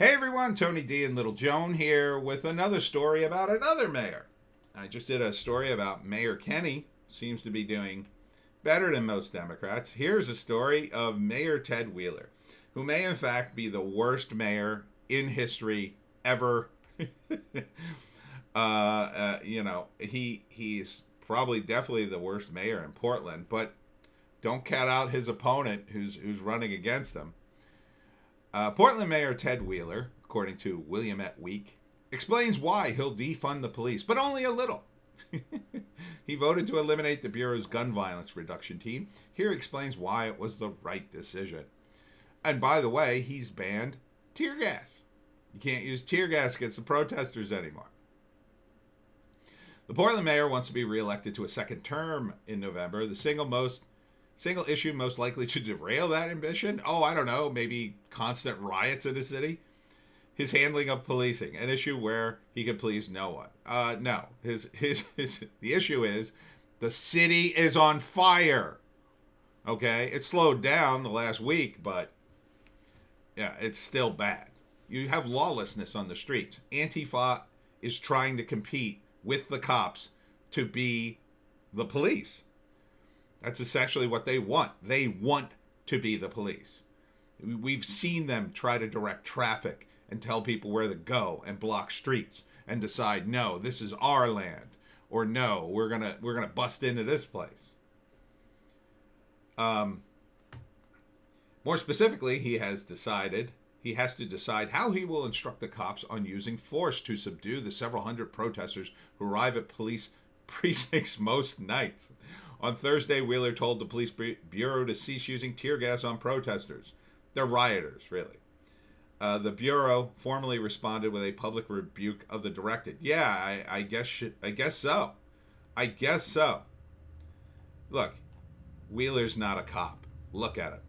Hey everyone, Tony D and Little Joan here with another story about another mayor. I just did a story about Mayor Kenny. Seems to be doing better than most Democrats. Here's a story of Mayor Ted Wheeler, who may in fact be the worst mayor in history ever. He's probably definitely the worst mayor in Portland, but don't count out his opponent who's running against him. Portland Mayor Ted Wheeler, according to Williamette Week, explains why he'll defund the police, but only a little. He voted to eliminate the Bureau's gun violence reduction team. Here he explains why it was the right decision. And by the way, he's banned tear gas. You can't use tear gas against the protesters anymore. The Portland mayor wants to be reelected to a second term in November. The single issue most likely to derail that ambition? Oh, I don't know, maybe constant riots in the city? His handling of policing, an issue where he could please no one. No, the issue is the city is on fire. Okay, it slowed down the last week, but yeah, it's still bad. You have lawlessness on the streets. Antifa is trying to compete with the cops to be the police. That's essentially what they want. They want to be the police. We've seen them try to direct traffic and tell people where to go and block streets and decide, no, this is our land, or no, we're gonna bust into this place. More specifically, he has to decide how he will instruct the cops on using force to subdue the several hundred protesters who arrive at police precincts most nights. On Thursday, Wheeler told the police bureau to cease using tear gas on protesters. They're rioters, really. The bureau formally responded with a public rebuke of the directive. Yeah, I guess so. I guess so. Look, Wheeler's not a cop. Look at him.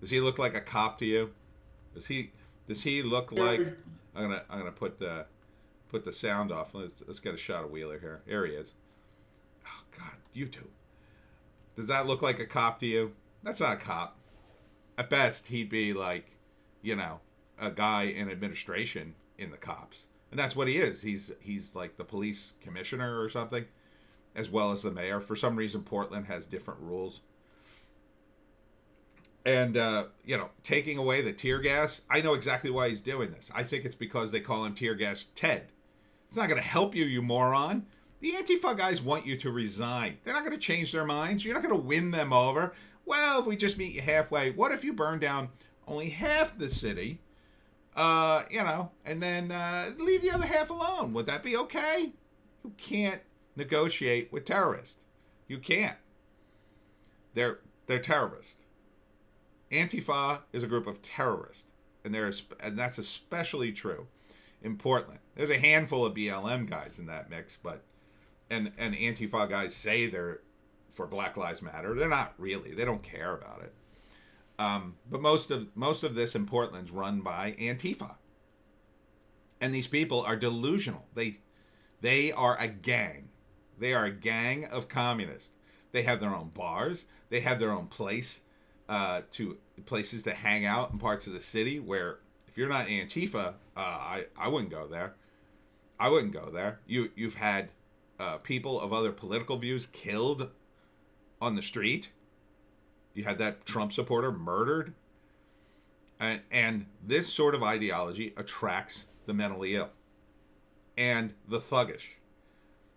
Does he look like a cop to you? Does he look like? I'm gonna put the sound off. Let's get a shot of Wheeler here. There he is. Oh God, YouTube. Does that look like a cop to you? That's not a cop. At best, he'd be like, a guy in administration in the cops. And that's what he is. He's like the police commissioner or something, as well as the mayor. For some reason, Portland has different rules. And, taking away the tear gas, I know exactly why he's doing this. I think it's because they call him Tear Gas Ted. It's not going to help you, you moron. The Antifa guys want you to resign. They're not going to change their minds. You're not going to win them over. Well, if we just meet you halfway, what if you burn down only half the city, and then leave the other half alone? Would that be okay? You can't negotiate with terrorists. You can't. They're terrorists. Antifa is a group of terrorists, and that's especially true in Portland. There's a handful of BLM guys in that mix, but and Antifa guys say they're for Black Lives Matter. They're not really. They don't care about it. But most of this in Portland's run by Antifa, and these people are delusional. They are a gang. They are a gang of communists. They have their own bars. They have their own places to hang out in parts of the city where if you're not Antifa, I wouldn't go there. I wouldn't go there. You've had people of other political views killed on the street. You had that Trump supporter murdered. And this sort of ideology attracts the mentally ill and the thuggish.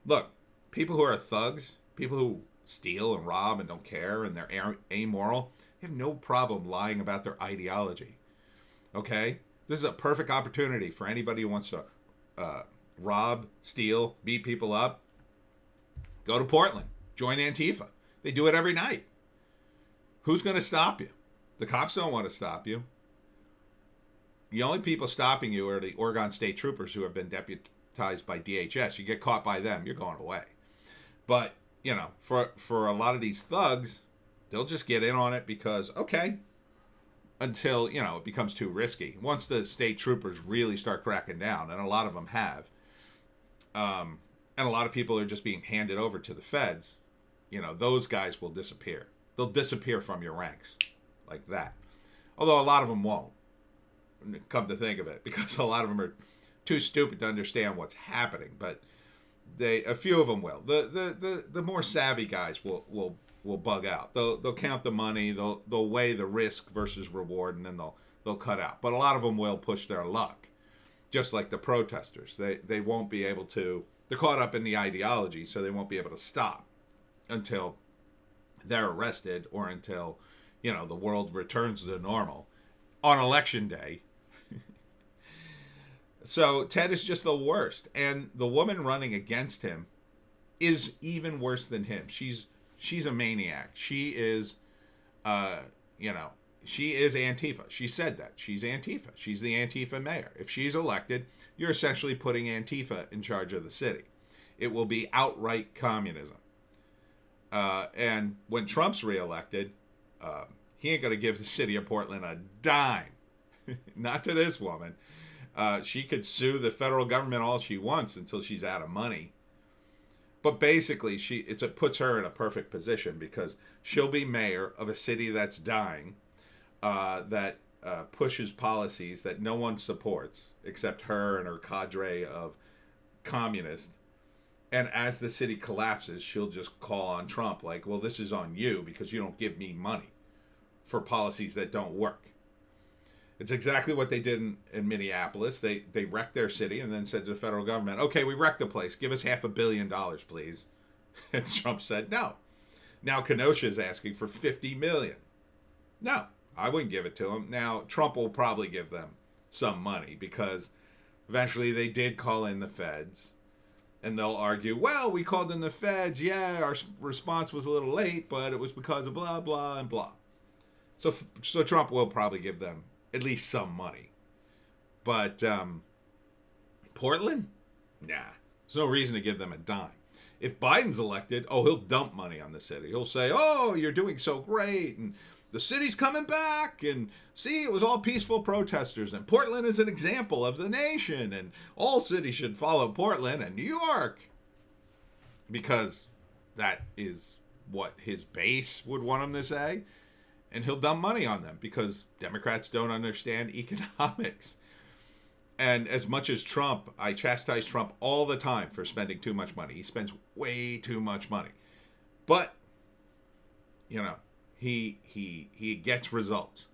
Look, people who are thugs, people who steal and rob and don't care and they're amoral, they have no problem lying about their ideology. Okay? This is a perfect opportunity for anybody who wants to rob, steal, beat people up. Go to Portland. Join Antifa. They do it every night. Who's going to stop you? The cops don't want to stop you. The only people stopping you are the Oregon State Troopers who have been deputized by DHS. You get caught by them, you're going away. But, for a lot of these thugs, they'll just get in on it because, okay, until, it becomes too risky. Once the state troopers really start cracking down, and a lot of them have, and a lot of people are just being handed over to the feds, those guys will disappear. They'll disappear from your ranks like that. Although a lot of them won't. come to think of it, because a lot of them are too stupid to understand what's happening. But a few of them will. The more savvy guys will bug out. They'll count the money. They'll weigh the risk versus reward, and then they'll cut out. But a lot of them will push their luck, just like the protesters. They won't be able to. They're caught up in the ideology, so they won't be able to stop until they're arrested, or until the world returns to normal on election day. So Ted is just the worst, and the woman running against him is even worse than him. She's a maniac. She is, she is Antifa. She said that. She's Antifa. She's the Antifa mayor. If she's elected, you're essentially putting Antifa in charge of the city. It will be outright communism. And when Trump's reelected, he ain't going to give the city of Portland a dime. Not to this woman. She could sue the federal government all she wants until she's out of money. But basically, it puts her in a perfect position, because she'll be mayor of a city that's dying, that pushes policies that no one supports except her and her cadre of communists. And as the city collapses, she'll just call on Trump like, well, this is on you because you don't give me money for policies that don't work. It's exactly what they did in Minneapolis. They wrecked their city and then said to the federal government, okay, we wrecked the place. Give us $500 million, please. And Trump said no. Now Kenosha is asking for $50 million. No, I wouldn't give it to him. Now Trump will probably give them some money, because eventually they did call in the feds. And they'll argue, well, we called in the feds. Yeah, our response was a little late, but it was because of blah, blah, and blah. So Trump will probably give them at least some money. But Portland? Nah. There's no reason to give them a dime. If Biden's elected, he'll dump money on the city. He'll say, you're doing so great, and the city's coming back, and see, it was all peaceful protesters, and Portland is an example of the nation, and all cities should follow Portland and New York. Because that is what his base would want him to say. And he'll dump money on them, because Democrats don't understand economics. And as much as Trump, I chastise Trump all the time for spending too much money. He spends way too much money. But, he gets results.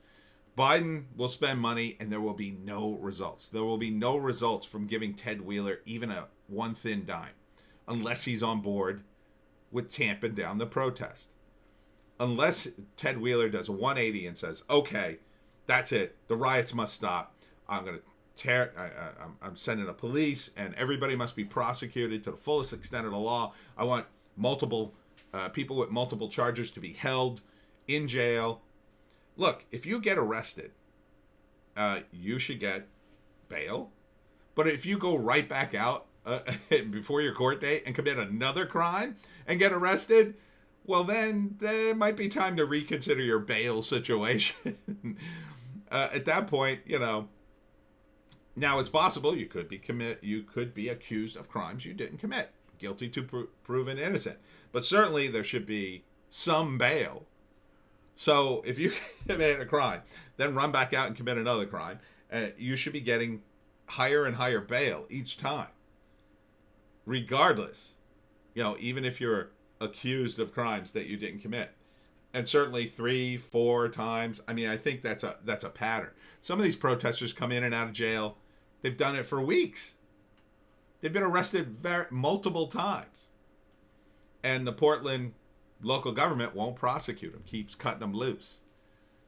Biden will spend money and there will be no results. There will be no results from giving Ted Wheeler even a one thin dime, unless he's on board with tamping down the protest. Unless Ted Wheeler does a 180 and says, okay, that's it. The riots must stop. I'm going to I'm sending a police, and everybody must be prosecuted to the fullest extent of the law. I want multiple people with multiple charges to be held in jail. Look, if you get arrested, you should get bail. But if you go right back out before your court date and commit another crime and get arrested, well, then there might be time to reconsider your bail situation. At that point, now it's possible you could be accused of crimes you didn't commit, guilty to proven innocent. But certainly there should be some bail. So if you commit a crime, then run back out and commit another crime, you should be getting higher and higher bail each time, regardless. Even if you're accused of crimes that you didn't commit. And certainly 3-4 times. I mean, I think that's a pattern. Some of these protesters come in and out of jail. They've done it for weeks. They've been arrested multiple times. And the Portland local government won't prosecute them, keeps cutting them loose.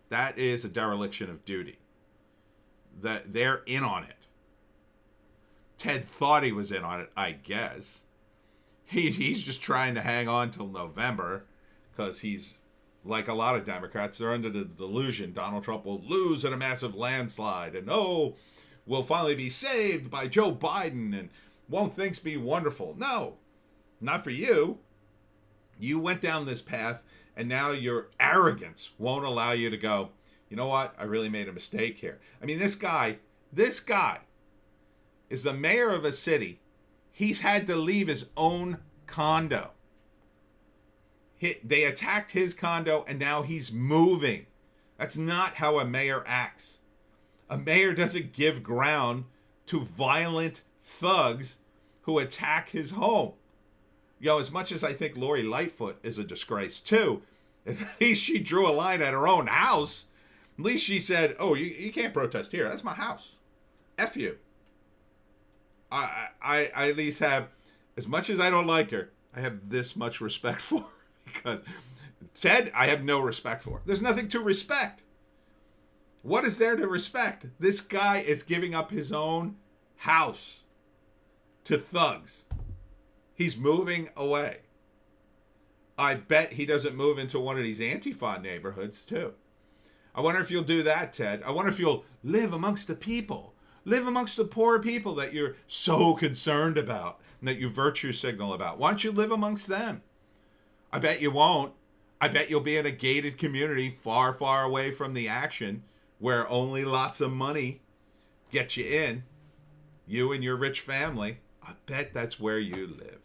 That is a dereliction of duty. That they're in on it. Ted thought he was in on it, I guess. He's just trying to hang on till November, because he's, like a lot of Democrats, they're under the delusion Donald Trump will lose in a massive landslide, and we'll finally be saved by Joe Biden, and won't things be wonderful? No, not for you. You went down this path, and now your arrogance won't allow you to go, you know what? I really made a mistake here. I mean, this guy is the mayor of a city. He's had to leave his own condo. They attacked his condo, and now he's moving. That's not how a mayor acts. A mayor doesn't give ground to violent thugs who attack his home. As much as I think Lori Lightfoot is a disgrace too, at least she drew a line at her own house. At least she said, oh, you can't protest here. That's my house. F you. I at least have, as much as I don't like her, I have this much respect for her. Because Ted, I have no respect for. There's nothing to respect. What is there to respect? This guy is giving up his own house to thugs. He's moving away. I bet he doesn't move into one of these Antifa neighborhoods, too. I wonder if you'll do that, Ted. I wonder if you'll live amongst the people. Live amongst the poor people that you're so concerned about and that you virtue signal about. Why don't you live amongst them? I bet you won't. I bet you'll be in a gated community far, far away from the action where only lots of money gets you in. You and your rich family. I bet that's where you live.